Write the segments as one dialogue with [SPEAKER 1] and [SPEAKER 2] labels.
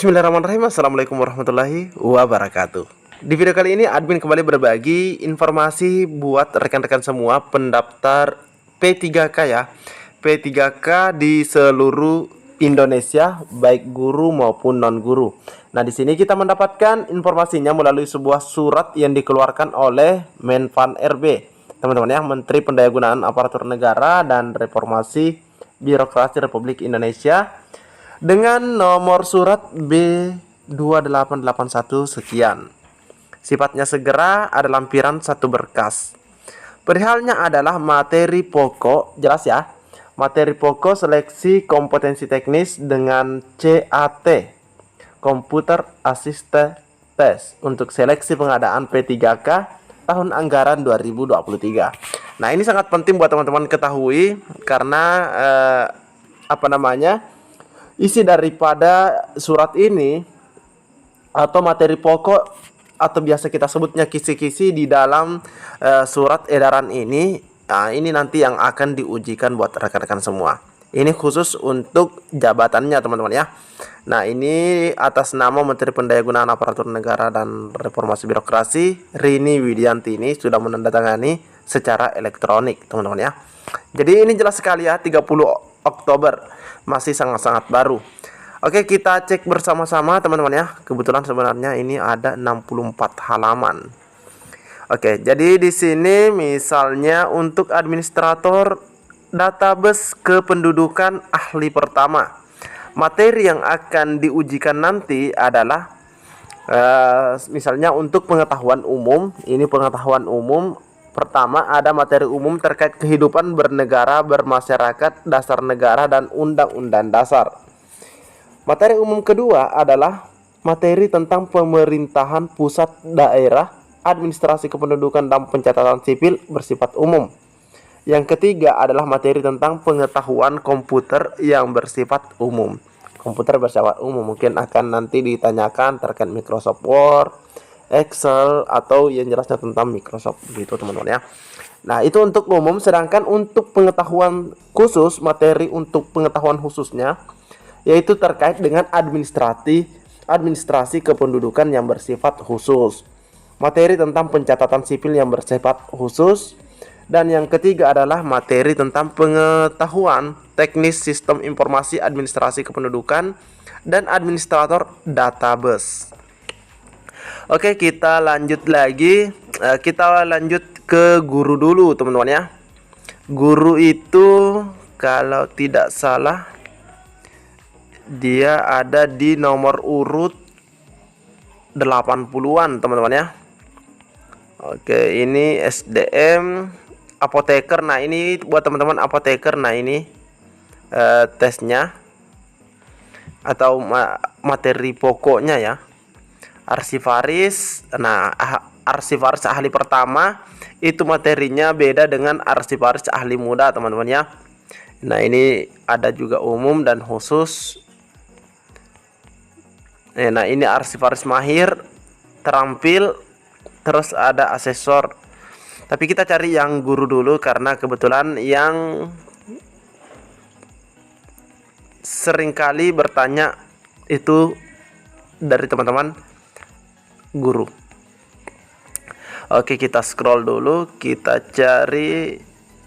[SPEAKER 1] Bismillahirrahmanirrahim. Assalamualaikum warahmatullahi wabarakatuh. Di video kali ini admin kembali berbagi informasi buat rekan-rekan semua pendaftar P3K ya. P3K di seluruh Indonesia, baik guru maupun non guru. Nah, di sini kita mendapatkan informasinya melalui sebuah surat yang dikeluarkan oleh Menpan RB. Teman-teman ya, Menteri Pendayagunaan Aparatur Negara dan Reformasi Birokrasi Republik Indonesia, dengan nomor surat B2881 sekian. Sifatnya segera, ada lampiran satu berkas. Perihalnya adalah materi pokok, jelas ya. Materi pokok seleksi kompetensi teknis dengan CAT, Computer Assisted Test, untuk seleksi pengadaan P3K tahun anggaran 2023. Nah, ini sangat penting buat teman-teman ketahui karena isi daripada surat ini atau materi pokok atau biasa kita sebutnya kisi-kisi di dalam surat edaran ini. Nah, ini nanti yang akan diujikan buat rekan-rekan semua. Ini khusus untuk jabatannya teman-teman ya. Nah, ini atas nama Menteri Pendayagunaan Aparatur Negara dan Reformasi Birokrasi, Rini Widianti ini sudah menandatangani secara elektronik teman-teman ya. Jadi ini jelas sekali ya, 30 Oktober. Masih sangat-sangat baru. Oke, kita cek bersama-sama teman-teman ya. Kebetulan sebenarnya ini ada 64 halaman. Oke, jadi di sini misalnya untuk administrator database kependudukan ahli pertama. Materi yang akan diujikan nanti adalah misalnya untuk pengetahuan umum. Ini pengetahuan umum. Pertama, ada materi umum terkait kehidupan bernegara, bermasyarakat, dasar negara, dan undang-undang dasar. Materi umum kedua adalah materi tentang pemerintahan pusat daerah, administrasi kependudukan dan pencatatan sipil bersifat umum. Yang ketiga adalah materi tentang pengetahuan komputer yang bersifat umum. Komputer bersifat umum mungkin akan nanti ditanyakan terkait Microsoft Word, Excel, atau yang jelasnya tentang Microsoft gitu teman-teman ya. Nah, itu untuk umum. Sedangkan untuk pengetahuan khusus, materi untuk pengetahuan khususnya yaitu terkait dengan administrasi kependudukan yang bersifat khusus, materi tentang pencatatan sipil yang bersifat khusus, dan yang ketiga adalah materi tentang pengetahuan teknis sistem informasi administrasi kependudukan dan administrator database. Oke, kita lanjut lagi. Kita lanjut ke guru dulu teman-teman ya. Guru itu kalau tidak salah dia ada di nomor urut 80-an teman-teman ya. Oke, ini SDM apoteker. Nah, ini buat teman-teman apoteker. Nah, ini tesnya atau materi pokoknya ya. Arsivaris. Nah, arsivaris ahli pertama itu materinya beda dengan arsivaris ahli muda teman-teman ya. Nah, ini ada juga umum dan khusus. Nah, ini arsivaris mahir terampil, terus ada asesor. Tapi kita cari yang guru dulu karena kebetulan yang seringkali bertanya itu dari teman-teman guru. Oke, kita scroll dulu, kita cari.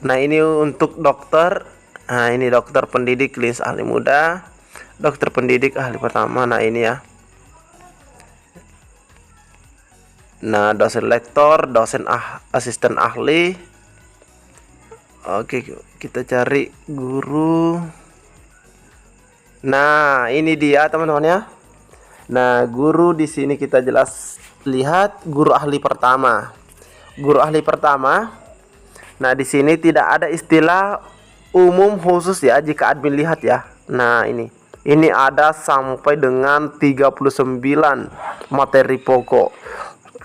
[SPEAKER 1] Nah, ini untuk dokter. Nah, ini dokter pendidik klinis ahli muda, dokter pendidik ahli pertama. Nah, ini ya. Nah, dosen lektor, dosen asisten ahli. Oke, kita cari guru. Nah, ini dia teman-teman ya. Nah, guru di sini kita jelas lihat guru ahli pertama. Guru ahli pertama. Nah, di sini tidak ada istilah umum khusus ya jika admin lihat ya. Nah, ini ada sampai dengan 39 materi pokok.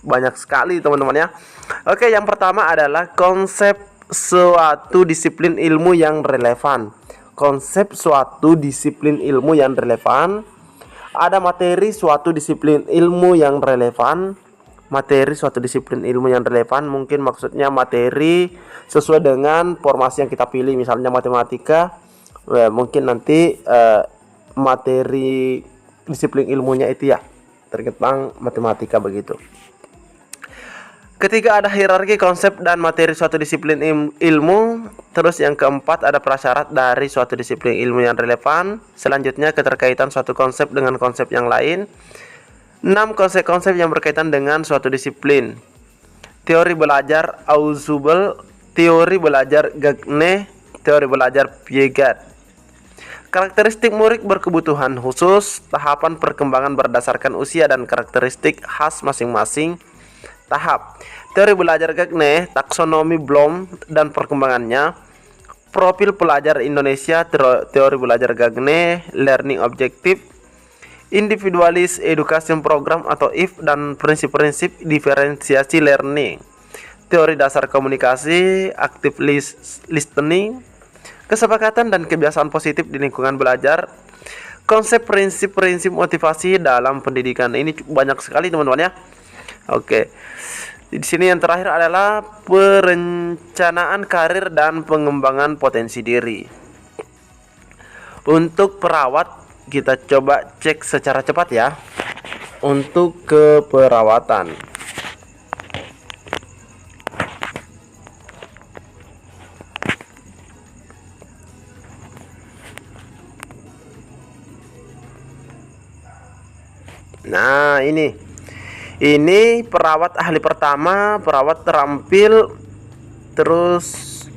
[SPEAKER 1] Banyak sekali teman-teman ya. Oke, yang pertama adalah konsep suatu disiplin ilmu yang relevan. Konsep suatu disiplin ilmu yang relevan. Ada materi suatu disiplin ilmu yang relevan. Materi suatu disiplin ilmu yang relevan mungkin maksudnya materi sesuai dengan formasi yang kita pilih. Misalnya matematika, mungkin nanti materi disiplin ilmunya itu ya, tentang matematika begitu. Ketiga, ada hierarki konsep dan materi suatu disiplin ilmu. Terus yang keempat, ada prasyarat dari suatu disiplin ilmu yang relevan. Selanjutnya, keterkaitan suatu konsep dengan konsep yang lain. 6, konsep-konsep yang berkaitan dengan suatu disiplin. Teori belajar Ausubel, teori belajar Gagne, teori belajar Piaget. Karakteristik murid berkebutuhan khusus, tahapan perkembangan berdasarkan usia dan karakteristik khas masing-masing tahap. Teori belajar Gagne, taksonomi Bloom dan perkembangannya. Profil pelajar Indonesia, teori belajar Gagne, learning objective, individualis education program atau IF dan prinsip-prinsip diferensiasi learning. Teori dasar komunikasi, active listening, kesepakatan dan kebiasaan positif di lingkungan belajar. Konsep prinsip-prinsip motivasi dalam pendidikan. Ini banyak sekali teman-teman ya. Oke. Di sini yang terakhir adalah perencanaan karir dan pengembangan potensi diri. Untuk perawat, kita coba cek secara cepat ya. Untuk keperawatan. Nah, ini perawat ahli pertama, perawat terampil, terus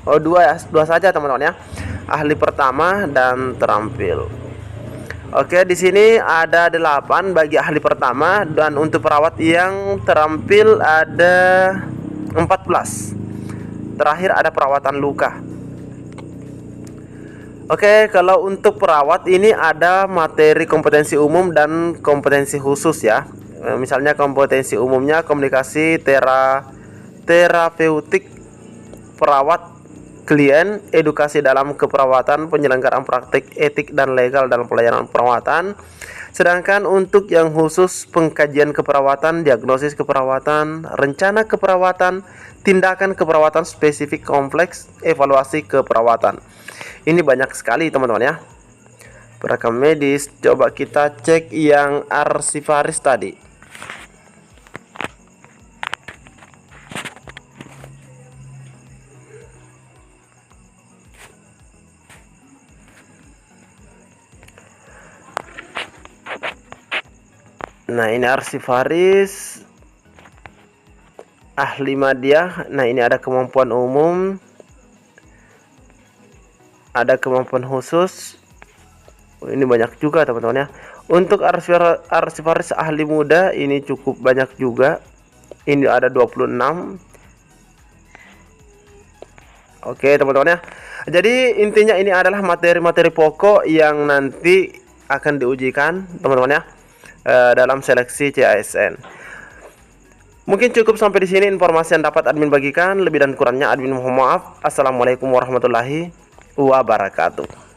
[SPEAKER 1] dua saja teman-teman ya. Ahli pertama dan terampil. Oke, di sini ada 8 bagi ahli pertama dan untuk perawat yang terampil ada 14. Terakhir ada perawatan luka. Oke, kalau untuk perawat ini ada materi kompetensi umum dan kompetensi khusus ya. Misalnya kompetensi umumnya komunikasi terapeutik perawat klien, edukasi dalam keperawatan, penyelenggaraan praktik etik dan legal dalam pelayanan perawatan. Sedangkan untuk yang khusus pengkajian keperawatan, diagnosis keperawatan, rencana keperawatan, tindakan keperawatan spesifik kompleks, evaluasi keperawatan. Ini banyak sekali teman-teman ya. Perekam medis, coba kita cek yang arsivaris tadi. Nah, ini arsivaris ahli media. Nah, ini ada kemampuan umum, ada kemampuan khusus. Ini banyak juga teman-teman ya. Untuk arsivaris ahli muda ini cukup banyak juga. Ini ada 26. Oke teman-teman ya. Jadi intinya ini adalah materi-materi pokok yang nanti akan diujikan teman-teman ya, dalam seleksi CASN. Mungkin cukup sampai di sini informasi yang dapat admin bagikan. Lebih dan kurangnya admin mohon maaf. Assalamualaikum warahmatullahi wabarakatuh.